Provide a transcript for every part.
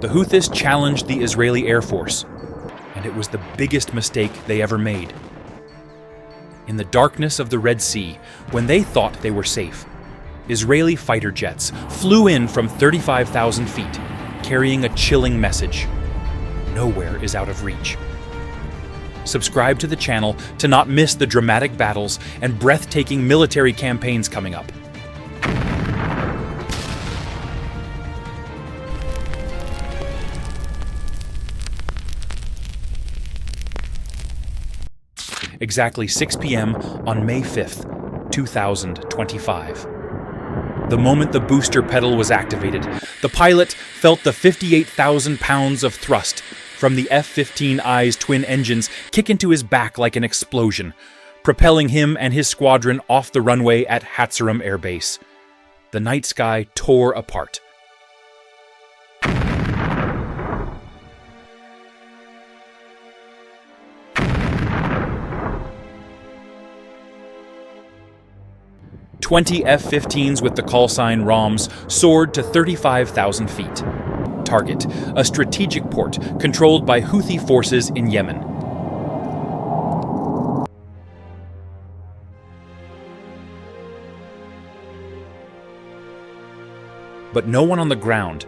The Houthis challenged the Israeli Air Force, and it was the biggest mistake they ever made. In the darkness of the Red Sea, when they thought they were safe, Israeli fighter jets flew in from 35,000 feet, carrying a chilling message: nowhere is out of reach. Subscribe to the channel to not miss the dramatic battles and breathtaking military campaigns coming up. Exactly 6 p.m. on May 5th, 2025. The moment the booster pedal was activated, the pilot felt the 58,000 pounds of thrust from the F-15I's twin engines kick into his back like an explosion, propelling him and his squadron off the runway at Hatzerim Air Base. The night sky tore apart. "20 F-15s with the callsign ROMs soared to 35,000 feet. Target: a strategic port controlled by Houthi forces in Yemen. But no one on the ground,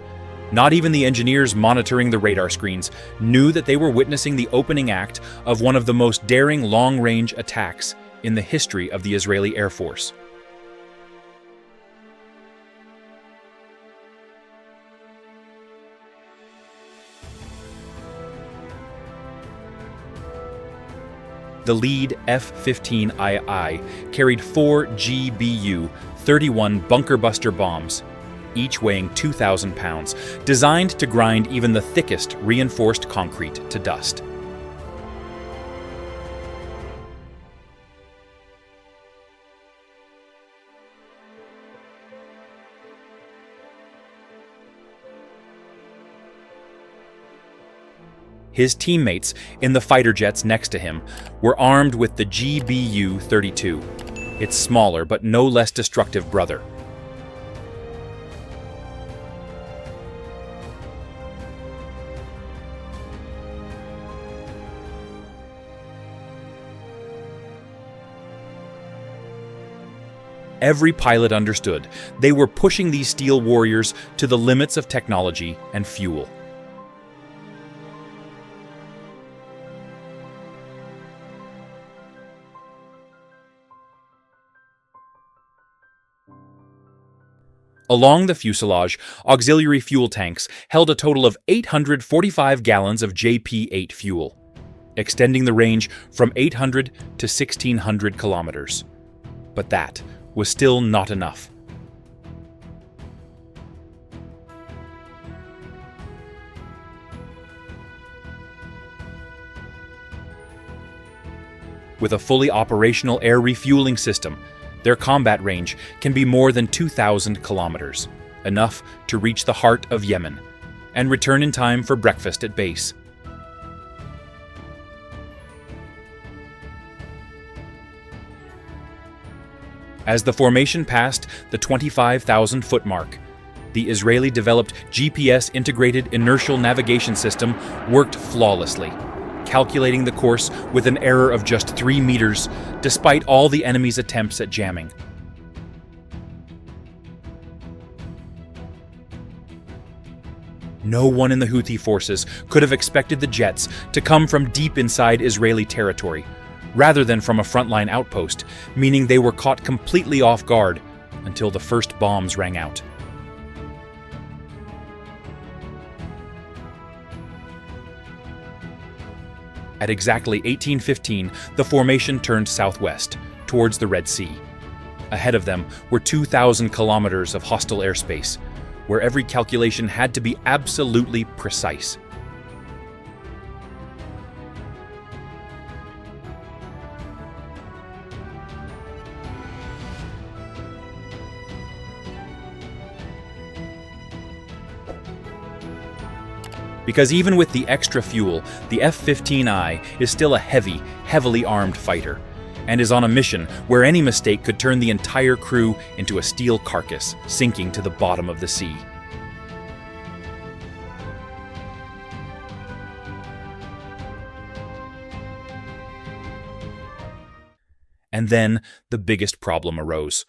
not even the engineers monitoring the radar screens, knew that they were witnessing the opening act of one of the most daring long-range attacks in the history of the Israeli Air Force. The lead F-15II carried 4 GBU-31 bunker-buster bombs, each weighing 2,000 pounds, designed to grind even the thickest reinforced concrete to dust. His teammates in the fighter jets next to him were armed with the GBU-32, its smaller but no less destructive brother. Every pilot understood they were pushing these steel warriors to the limits of technology and fuel. Along the fuselage, auxiliary fuel tanks held a total of 845 gallons of JP-8 fuel, extending the range from 800 to 1,600 kilometers. But that was still not enough. With a fully operational air refueling system, their combat range can be more than 2,000 kilometers, enough to reach the heart of Yemen, and return in time for breakfast at base. As the formation passed the 25,000-foot mark, the Israeli-developed GPS-integrated inertial navigation system worked flawlessly, calculating the course with an error of just 3 meters, despite all the enemy's attempts at jamming. No one in the Houthi forces could have expected the jets to come from deep inside Israeli territory, rather than from a frontline outpost, meaning they were caught completely off guard until the first bombs rang out. At exactly 18:15, the formation turned southwest, towards the Red Sea. Ahead of them were 2,000 kilometers of hostile airspace, where every calculation had to be absolutely precise. Because even with the extra fuel, the F-15I is still a heavily armed fighter, and is on a mission where any mistake could turn the entire crew into a steel carcass, sinking to the bottom of the sea. And then the biggest problem arose.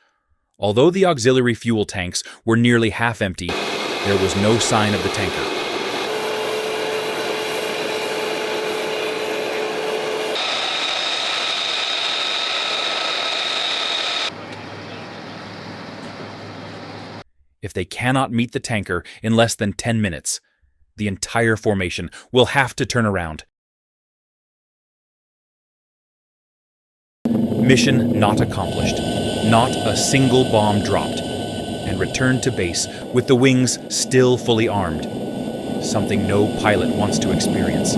Although the auxiliary fuel tanks were nearly half empty, there was no sign of the tanker. If they cannot meet the tanker in less than 10 minutes, the entire formation will have to turn around. Mission not accomplished. Not a single bomb dropped. And returned to base with the wings still fully armed. Something no pilot wants to experience.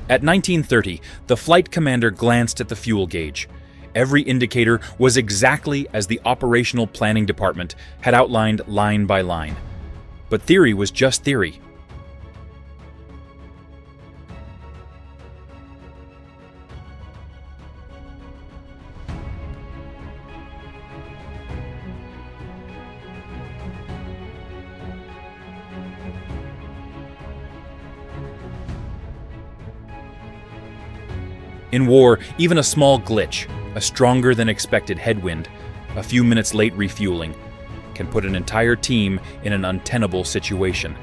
At 19:30, the flight commander glanced at the fuel gauge. Every indicator was exactly as the operational planning department had outlined line by line. But theory was just theory. In war, even a small glitch, a stronger than expected headwind, a few minutes late refueling, can put an entire team in an untenable situation.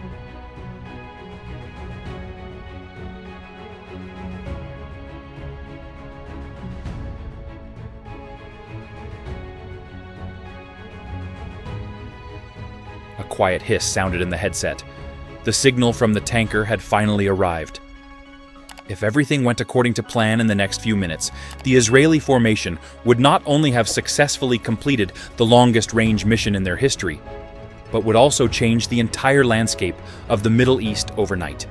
A quiet hiss sounded in the headset. The signal from the tanker had finally arrived. If everything went according to plan in the next few minutes, the Israeli formation would not only have successfully completed the longest-range mission in their history, but would also change the entire landscape of the Middle East overnight.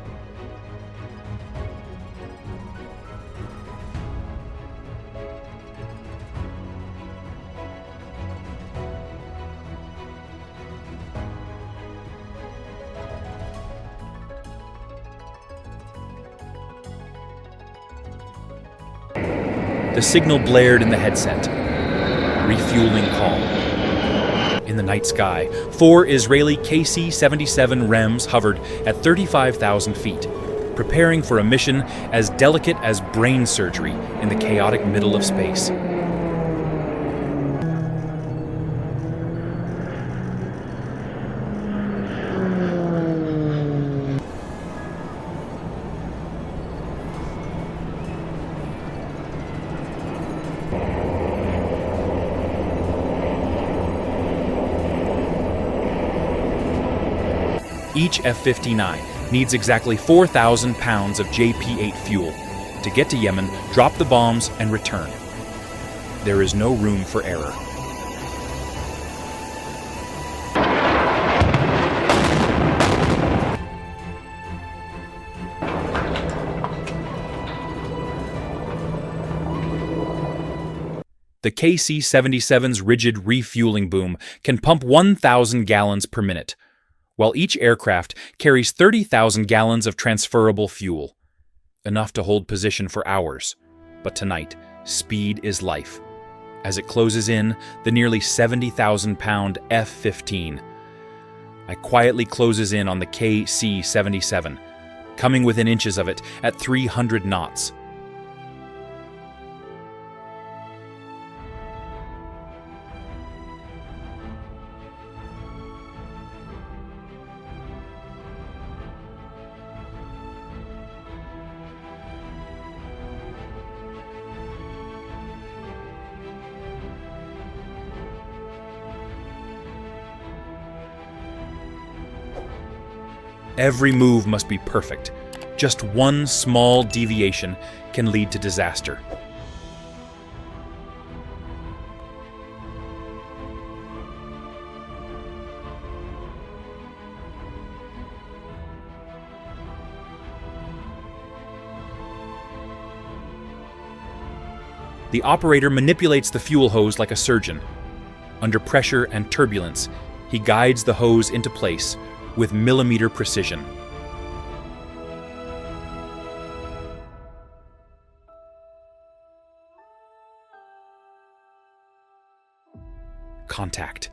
The signal blared in the headset. Refueling call. In the night sky, 4 Israeli KC-77 REMs hovered at 35,000 feet, preparing for a mission as delicate as brain surgery in the chaotic middle of space. Each F-59 needs exactly 4,000 pounds of JP-8 fuel to get to Yemen, drop the bombs, and return. There is no room for error. The KC-77's rigid refueling boom can pump 1,000 gallons per minute, while each aircraft carries 30,000 gallons of transferable fuel, enough to hold position for hours. But tonight, speed is life. As it closes in, the nearly 70,000-pound F-15 quietly closes in on the KC-77, coming within inches of it at 300 knots. Every move must be perfect. Just one small deviation can lead to disaster. The operator manipulates the fuel hose like a surgeon. Under pressure and turbulence, he guides the hose into place with millimeter precision. Contact.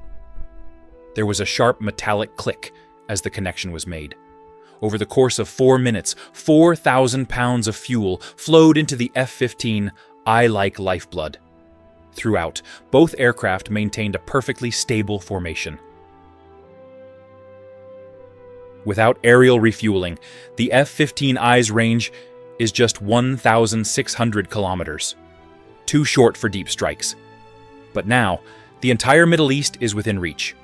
There was a sharp metallic click as the connection was made. Over the course of 4 minutes, 4,000 pounds of fuel flowed into the F-15 eye-like lifeblood. Throughout, both aircraft maintained a perfectly stable formation. Without aerial refueling, the F-15I's range is just 1,600 kilometers. Too short for deep strikes. But now, the entire Middle East is within reach.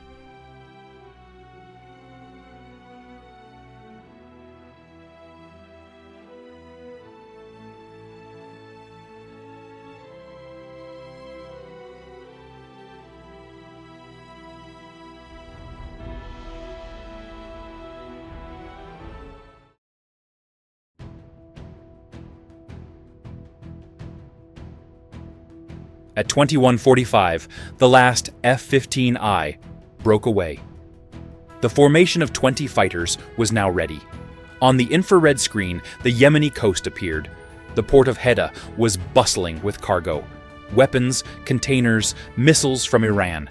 At 21:45, the last F-15I broke away. The formation of 20 fighters was now ready. On the infrared screen, the Yemeni coast appeared. The port of Hedda was bustling with cargo. Weapons, containers, missiles from Iran.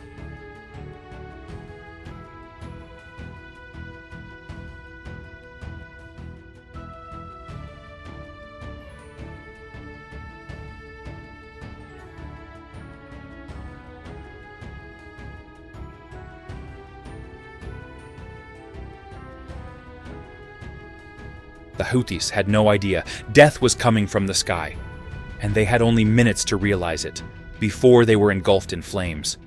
The Houthis had no idea death was coming from the sky, and they had only minutes to realize it before they were engulfed in flames.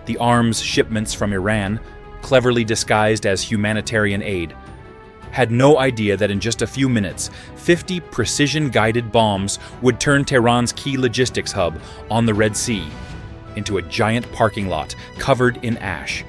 The arms shipments from Iran, cleverly disguised as humanitarian aid, had no idea that in just a few minutes, 50 precision-guided bombs would turn Tehran's key logistics hub on the Red Sea into a giant parking lot covered in ash.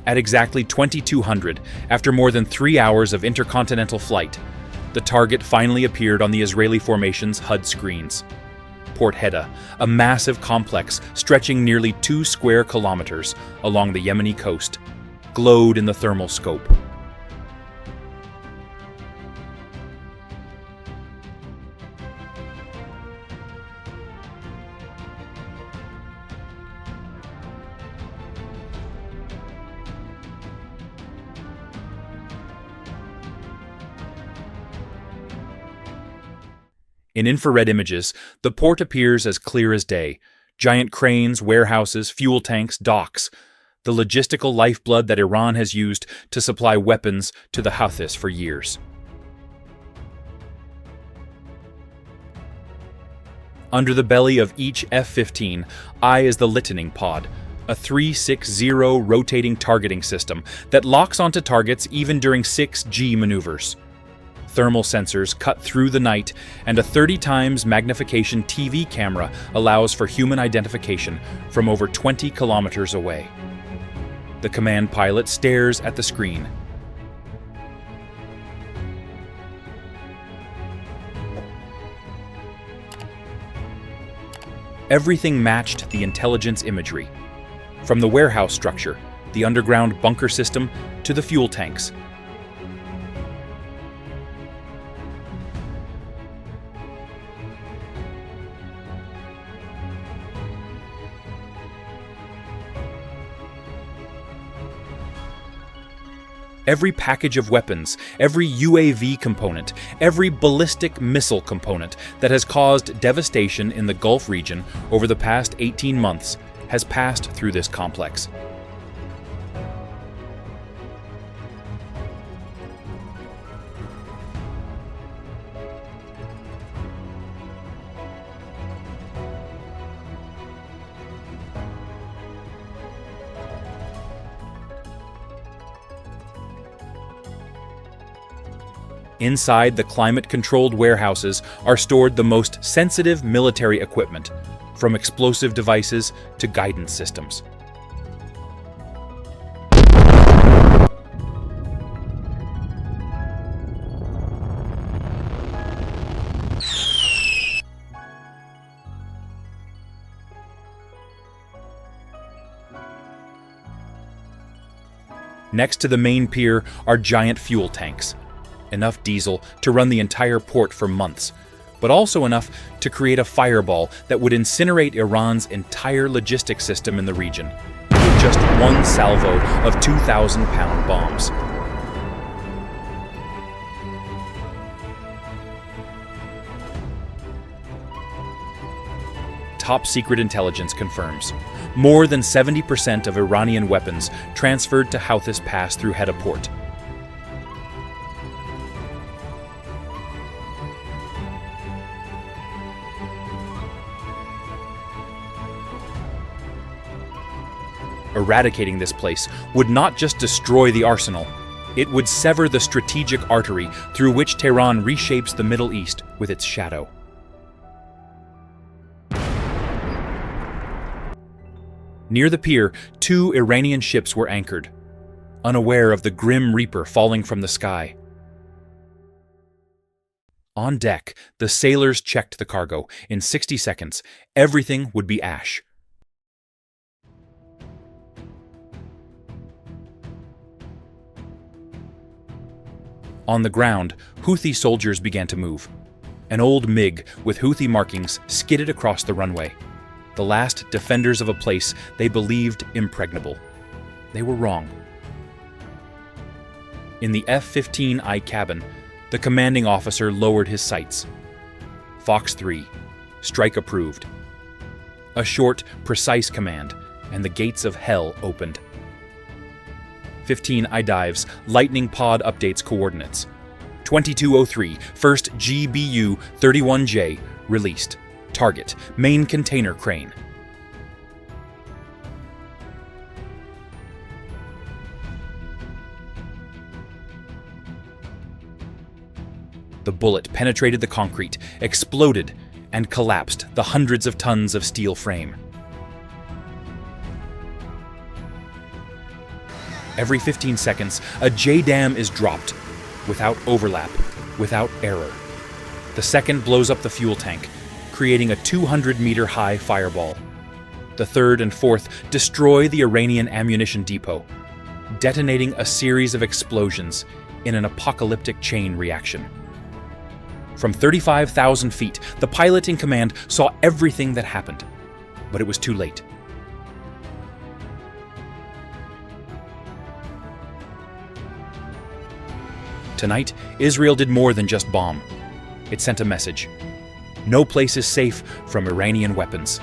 At exactly 2200, after more than 3 hours of intercontinental flight, the target finally appeared on the Israeli formation's HUD screens. Port Hedda, a massive complex stretching nearly 2 square kilometers along the Yemeni coast, glowed in the thermal scope. In infrared images, the port appears as clear as day. Giant cranes, warehouses, fuel tanks, docks. The logistical lifeblood that Iran has used to supply weapons to the Houthis for years. Under the belly of each F-15I is the Littoning Pod, a 360 rotating targeting system that locks onto targets even during 6G maneuvers. Thermal sensors cut through the night, and a 30 times magnification TV camera allows for human identification from over 20 kilometers away. The command pilot stares at the screen. Everything matched the intelligence imagery. From the warehouse structure, the underground bunker system, to the fuel tanks. Every package of weapons, every UAV component, every ballistic missile component that has caused devastation in the Gulf region over the past 18 months has passed through this complex. Inside the climate-controlled warehouses are stored the most sensitive military equipment, from explosive devices to guidance systems. Next to the main pier are giant fuel tanks. Enough diesel to run the entire port for months, but also enough to create a fireball that would incinerate Iran's entire logistics system in the region, with just one salvo of 2,000-pound bombs. Top secret intelligence confirms more than 70% of Iranian weapons transferred to Houthis pass through Hedda port. Eradicating this place would not just destroy the arsenal, it would sever the strategic artery through which Tehran reshapes the Middle East with its shadow. Near the pier, 2 Iranian ships were anchored, unaware of the grim reaper falling from the sky. On deck, the sailors checked the cargo. In 60 seconds, everything would be ash. On the ground, Houthi soldiers began to move. An old MiG with Houthi markings skidded across the runway. The last defenders of a place they believed impregnable. They were wrong. In the F-15I cabin, the commanding officer lowered his sights. Fox 3, strike approved. A short, precise command, and the gates of hell opened. 15I dives, lightning pod updates coordinates. 2203, first GBU-31J, released. Target, main container crane. The bullet penetrated the concrete, exploded, and collapsed the hundreds of tons of steel frame. Every 15 seconds, a JDAM is dropped, without overlap, without error. The second blows up the fuel tank, creating a 200-meter-high fireball. The third and fourth destroy the Iranian ammunition depot, detonating a series of explosions in an apocalyptic chain reaction. From 35,000 feet, the pilot in command saw everything that happened, but it was too late. Tonight, Israel did more than just bomb. It sent a message. No place is safe from Iranian weapons,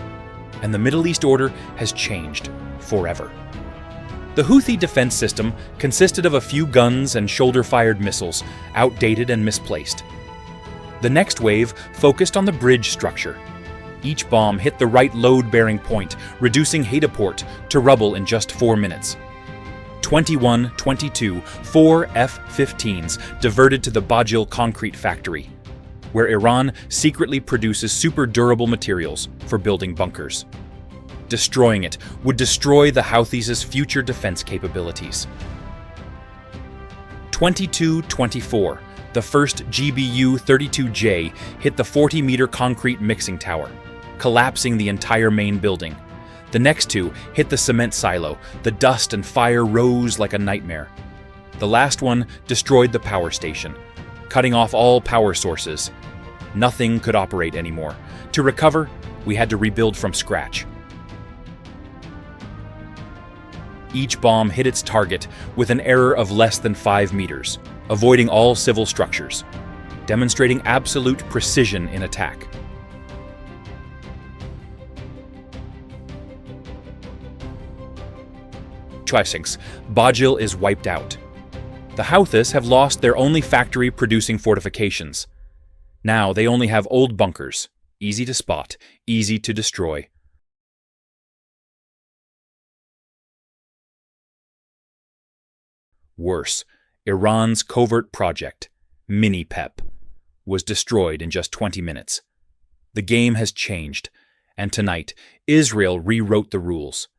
and the Middle East order has changed forever. The Houthi defense system consisted of a few guns and shoulder-fired missiles, outdated and misplaced. The next wave focused on the bridge structure. Each bomb hit the right load-bearing point, reducing Hedda port to rubble in just 4 minutes. 21-22, 4 F-15s diverted to the Bajil concrete factory, where Iran secretly produces super durable materials for building bunkers. Destroying it would destroy the Houthis' future defense capabilities. 22-24, the first GBU-32J hit the 40-meter concrete mixing tower, collapsing the entire main building. The next 2 hit the cement silo. The dust and fire rose like a nightmare. The last one destroyed the power station, cutting off all power sources. Nothing could operate anymore. To recover, we had to rebuild from scratch. Each bomb hit its target with an error of less than 5 meters, avoiding all civil structures, demonstrating absolute precision in attack. Bajil is wiped out. The Houthis have lost their only factory producing fortifications. Now they only have old bunkers, easy to spot, easy to destroy. Worse, Iran's covert project, Mini-PEP, was destroyed in just 20 minutes. The game has changed, and tonight, Israel rewrote the rules.